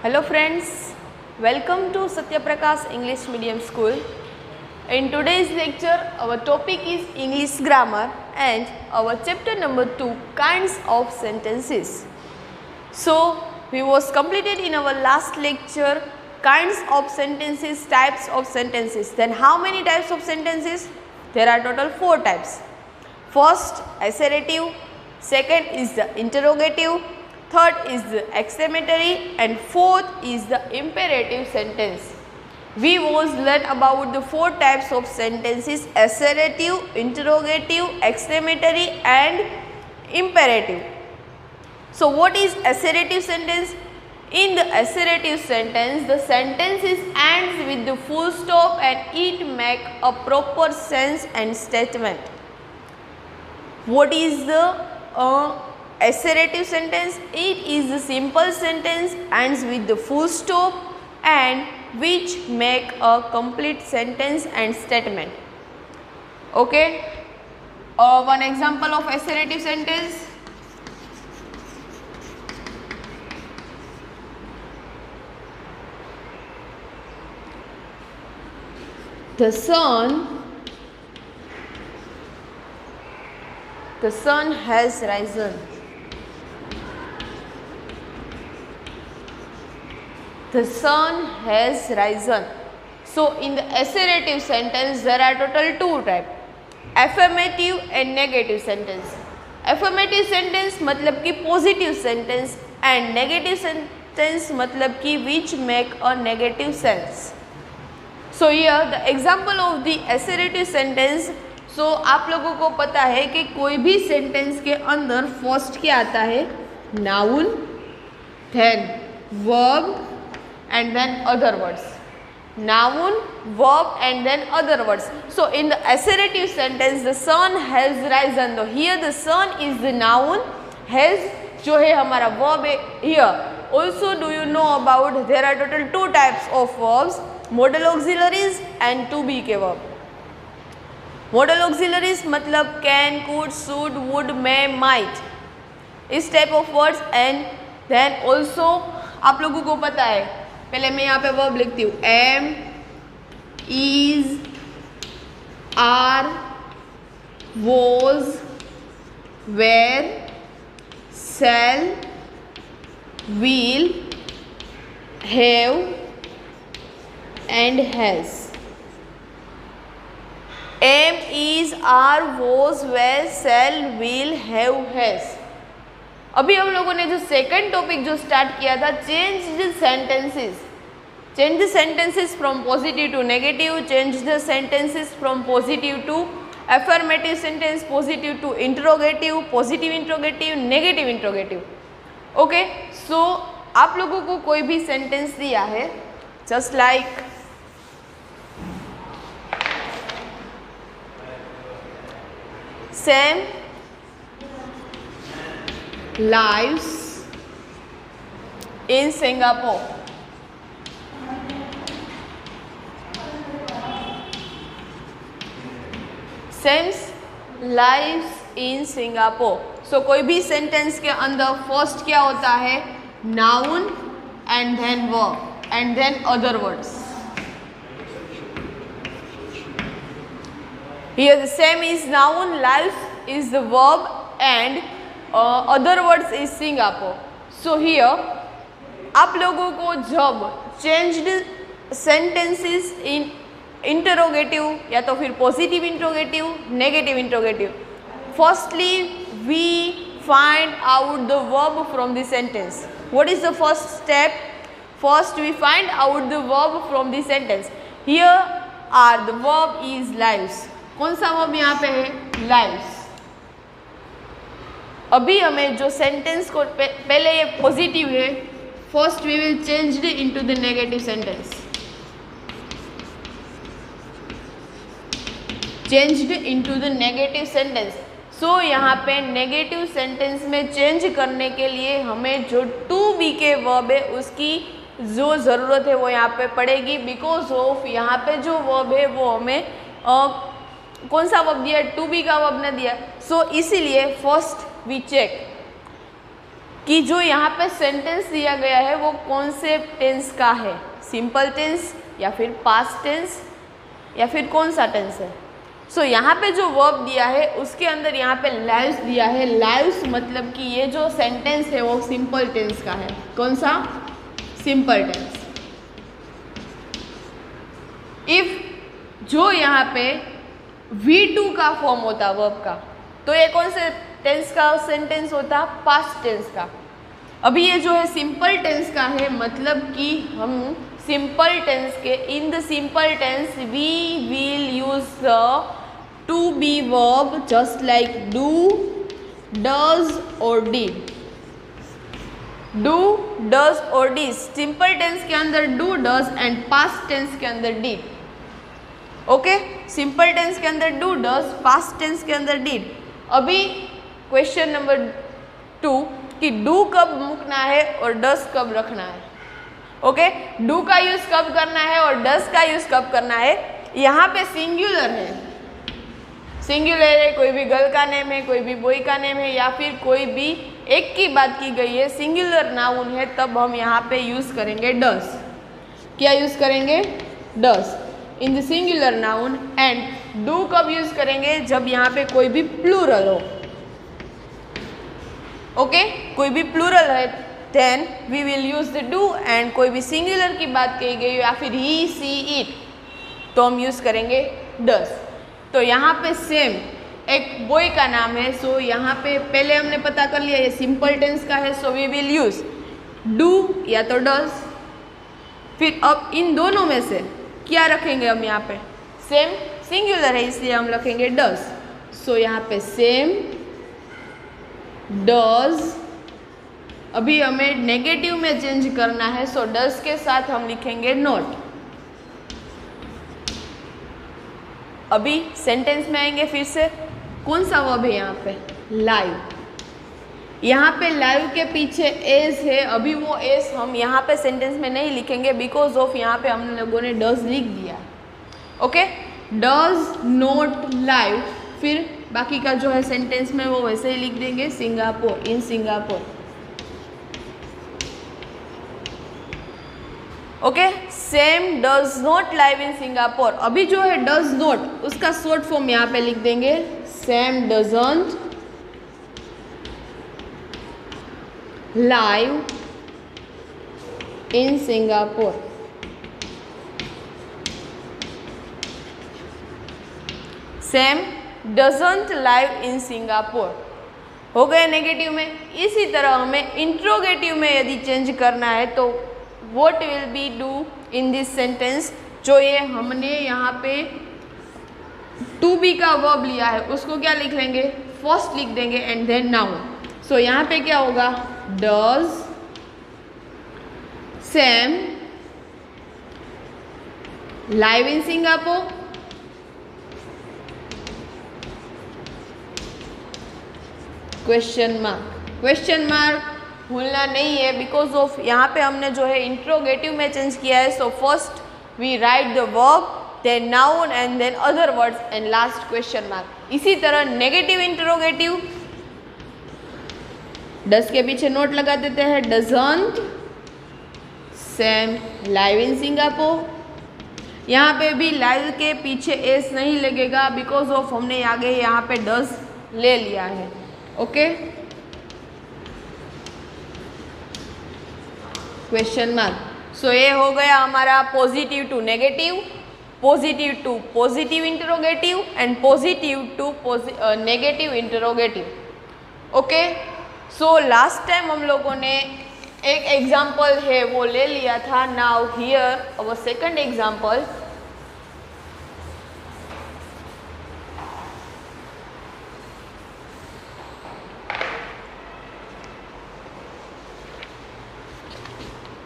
Hello friends, welcome to Satyaprakash English Medium School. In today's lecture, our topic is English grammar and our chapter number 2, kinds of sentences. So, we was completed in our last lecture, kinds of sentences, types of sentences. Then how many types of sentences? There are total 4 types. First, assertive, second is the interrogative, third is the exclamatory and fourth is the imperative sentence. We was learn about the 4 types of sentences: assertive, interrogative, exclamatory and imperative. So what is assertive sentence? In the assertive sentence, the sentences ends with the full stop and it make a proper sense and statement. What is the assertive sentence? It is a simple sentence, ends with the full stop and which make a complete sentence and statement. Okay. One example of assertive sentence. The sun has risen. The sun has risen. So in the assertive sentence there are total 2 types, affirmative and negative sentence. Affirmative sentence मतलब कि positive sentence and negative sentence मतलब कि which make a negative sense. So here the example of the assertive sentence. So आप लोगों को पता है कि कोई भी सेंटेंस के अंदर फर्स्ट क्या आता है? Noun, then verb and then other words. Noun, verb and then other words. So in the assertive sentence the sun has risen. So here the sun is the noun, has जो है हमारा verb है here. Also do you know about there are total 2 types of verbs, modal auxiliaries and to be के verb. Modal auxiliaries मतलब can, could, should, would, may, might, इस type of words. And then also आप लोगों को पता है, पहले मैं यहाँ पे वर्ब लिखती हूँ, am, is, are, was, were, shall, will, have and has. Am, is, are, was, were, shall, will, have, has. अभी हम लोगों ने जो सेकंड टॉपिक जो स्टार्ट किया था, change the sentences. Change the sentences from positive to negative, change the sentences from positive to affirmative sentence, positive to interrogative, positive interrogative, negative interrogative. Okay. So आप लोगों को कोई भी सेंटेंस दिया है, just like Sam lives in Singapore. Sam lives in Singapore. So कोई भी sentence के अंदर फर्स्ट क्या होता है? Noun and then verb and then other words. Here the same is noun, lives is the verb and other words is Singapore. So here आप लोगों को जब changed sentences in interrogative या तो फिर positive interrogative, negative interrogative. Firstly we find out the verb from the sentence. What is the first step? First we find out the verb from the sentence. Here are the verb is lives. कौन सा verb यहाँ पे है? Lives. अभी हमें जो sentence को पहले ये पॉजिटिव है, first we will change it into the negative sentence. Changed into the negative sentence. So यहाँ पे नेगेटिव सेंटेंस में चेंज करने के लिए हमें जो टू बी के वर्ब है उसकी जो ज़रूरत है वो यहाँ पे पड़ेगी. बिकॉज ऑफ यहाँ पे जो वर्ब है वो हमें कौन सा वर्ब दिया? टू बी का वर्ब ने दिया. सो इसीलिए फर्स्ट वी चेक कि जो यहाँ पे सेंटेंस दिया गया है वो कौन से टेंस का है, सिंपल टेंस या फिर पास्ट टेंस या फिर कौन सा टेंस है। सो यहाँ पे जो वर्ब दिया है उसके अंदर यहाँ पे लाइव्स दिया है। लाइव्स मतलब कि ये जो सेंटेंस है वो सिंपल टेंस का है। कौन सा? Simple tense. इफ जो यहाँ पे V2 का फॉर्म होता वर्ब का, तो ये कौन से टेंस का सेंटेंस होता? पास्ट टेंस का। अभी ये जो है सिंपल टेंस का है, मतलब कि हम सिंपल टेंस के in the simple tense we will use the to be verb just like do, does और डिड। डू, डज और डिड। सिंपल टेंस के अंदर do, does and past tense के अंदर डिड। ओके, सिंपल टेंस के अंदर do, does, past tense के अंदर डिड। अभी क्वेश्चन नंबर 2 कि डू कब मुकना है और डज कब रखना है। ओके, डू का यूज कब करना है और डज का यूज कब करना है। यहाँ पे सिंगुलर है, सिंगुलर है, कोई भी गर्ल का नेम है, कोई भी बॉय का नेम है, या फिर कोई भी एक की बात की गई है, सिंगुलर नाउन है, तब हम यहाँ पे यूज करेंगे डज। क्या यूज करेंगे? Does in the singular noun. And do कब यूज करेंगे? जब यहाँ पे कोई भी प्लूरल हो। ओके, कोई भी प्लूरल है then we will use the do. And कोई भी सिंगुलर की बात कही गई या फिर ही, सी, इट, तो हम यूज करेंगे डज। तो यहाँ पे सेम एक बॉय का नाम है, सो यहाँ पे पहले हमने पता कर लिया ये सिंपल टेंस का है, so we will use do या तो डज। फिर अब इन दोनों में से क्या रखेंगे हम? यहाँ पे सेम सिंगुलर है इसलिए हम रखेंगे डज। सो यहाँ पे सेम, डज। अभी हमें नेगेटिव में चेंज करना है, सो डज के साथ हम लिखेंगे नॉट। अभी सेंटेंस में आएंगे फिर से। कौन सा वर्ब है यहाँ पे? लाइव। यहाँ पे लाइव के पीछे एज है। अभी वो एज हम यहाँ पे सेंटेंस में नहीं लिखेंगे बिकॉज ऑफ यहाँ पे हम लोगों ने डज लिख दिया। Okay, does not live. फिर बाकी का जो है सेंटेंस में वो वैसे ही लिख देंगे, Singapore, in Singapore. Okay, same does not live in Singapore. अभी जो है डज नॉट, उसका शॉर्ट फॉर्म यहाँ पे लिख देंगे, same doesn't live in Singapore. Same doesn't live in Singapore. हो गए नेगेटिव में। इसी तरह हमें इंट्रोगेटिव में यदि चेंज करना है तो what will be do in this sentence. जो ये हमने यहाँ पे टू बी का वर्ब लिया है उसको क्या लिख लेंगे? फर्स्ट लिख देंगे एंड देन नाउन। सो यहाँ पे क्या होगा? Does Sam live in Singapore. Question mark. Question mark भूलना नहीं है बिकॉज ऑफ यहाँ पे हमने जो है इंट्रोगेटिव में चेंज किया है। So first we write the verb, then noun and then other words and last question mark. इसी तरह नेगेटिव इंट्रोगेटिव, डज के पीछे नोट लगा देते हैं, doesn't Sam live in Singapore. यहाँ पे भी लाइव के पीछे एस नहीं लगेगा बिकॉज ऑफ हमने आगे यहाँ पे डज ले लिया है। Okay, question mark. सो ये हो गया हमारा positive to negative, positive to positive interrogative and positive to negative interrogative. Okay, so last time हम लोगों ने एक एग्जाम्पल है वो ले लिया था। Now here our second example.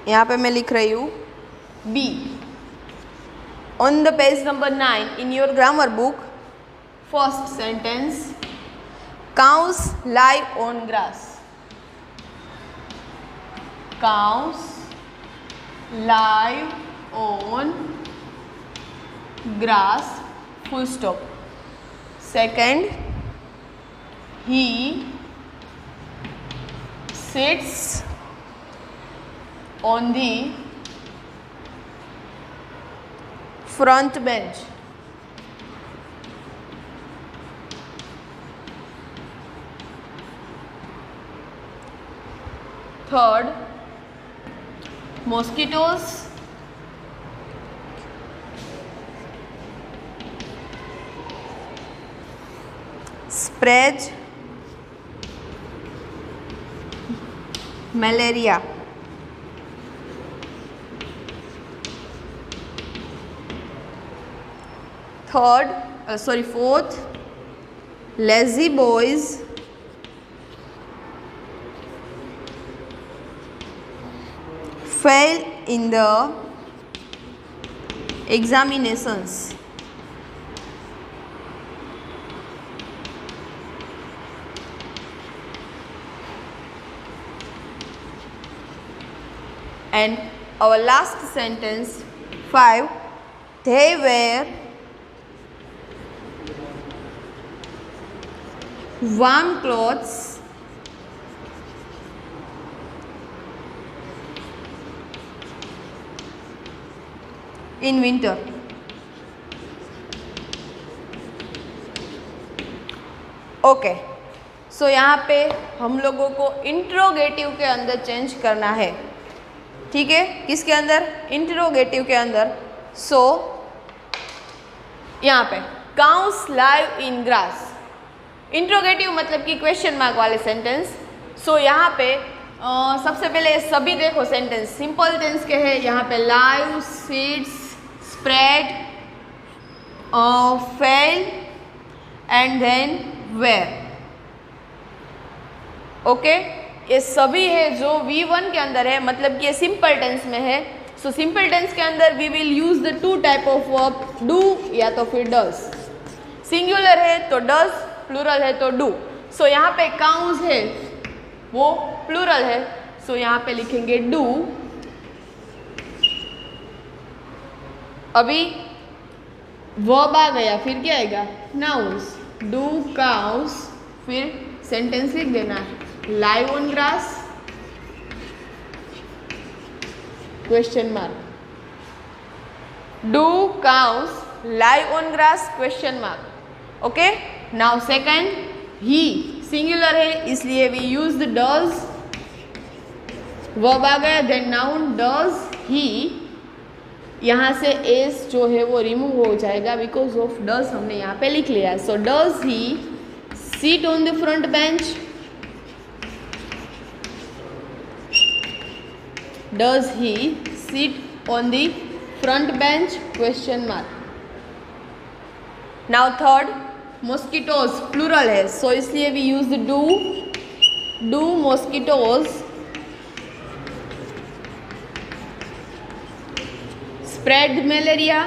यहाँ पे मैं लिख रही हूँ B. On the page number 9 in your grammar book, first sentence, cows lie on grass. Cows lie on grass, full stop. Second, he sits on the front bench. Third, mosquitoes spread malaria. Fourth, lazy boys fail in the examinations. And our last sentence, 5, they wear warm clothes in winter. Okay, so यहाँ पे हम लोगों को interrogative के अंदर change करना है, ठीक है? किसके अंदर? इंट्रोगेटिव के अंदर. सो यहाँ पे cows live in grass. Interrogative मतलब कि क्वेश्चन मार्क वाले सेंटेंस. सो यहाँ पे सबसे पहले सभी देखो सेंटेंस सिंपल टेंस के हैं. यहाँ पे live, seeds, spread, fail and then wear. Okay, ये सभी है जो V1 के अंदर है, मतलब कि ये सिंपल टेंस में है. सो सिंपल टेंस के अंदर we will use the 2 type of verb, do या तो फिर डज. सिंगुलर है तो डज, प्लूरल है तो डू. सो यहाँ पे काउस है वो प्लूरल है, सो यहाँ पे लिखेंगे डू. अभी वर्ब आ गया, फिर क्या आएगा? नाउन्स. डू काउस, फिर सेंटेंस लिख देना है. Live on grass question mark. Do cows live on grass question mark. Okay, now second, he singular है इसलिए we use the does. Verb आ गया, देन नाउन डज ही. यहाँ से एस जो है वो रिमूव हो जाएगा बिकॉज ऑफ डज हमने यहाँ पे लिख लिया. So does he sit on the front bench. Does he sit on the front bench question mark. Now third, mosquitoes plural है, सो इसलिए we use the do. Do mosquitoes spread malaria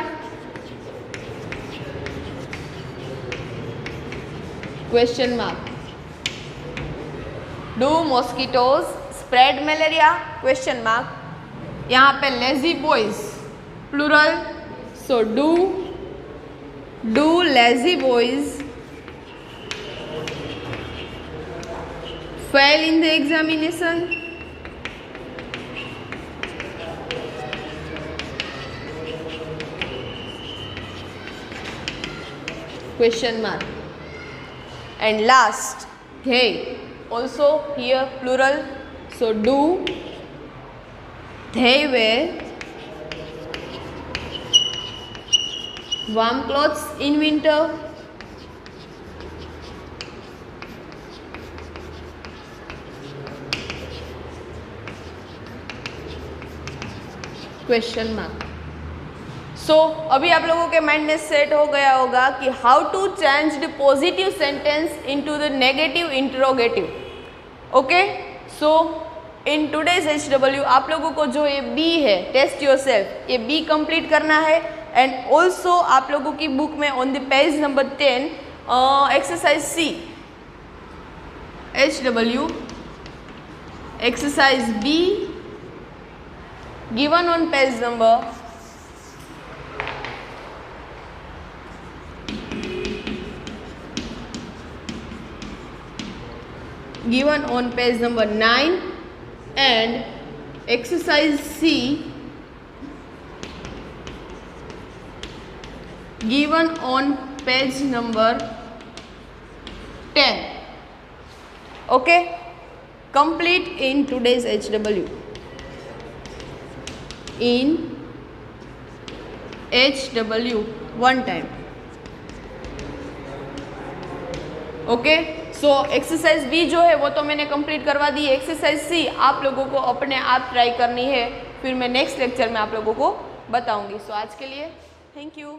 question mark. Do mosquitoes spread malaria question mark. यहाँ पे lazy boys plural, so do lazy boys fail in the examination. Question mark. And last, they also here plural, so do they wear warm clothes in winter. Question mark. So अभी आप लोगों के mind में set हो गया होगा कि how to change the positive sentence into the negative interrogative. Okay, so in today's HW आप लोगों को जो ये बी है, टेस्ट योरसेल्फ, ये बी कंप्लीट करना है. एंड ऑल्सो आप लोगों की बुक में on the page number 10 exercise C HW exercise B given on page number 9 and exercise C given on page number 10. Okay, complete in today's HW. In HW one time. Okay, so exercise B जो है वो तो मैंने complete करवा दी है। Exercise सी आप लोगों को अपने आप ट्राई करनी है, फिर मैं नेक्स्ट लेक्चर में आप लोगों को बताऊंगी। सो आज के लिए थैंक यू।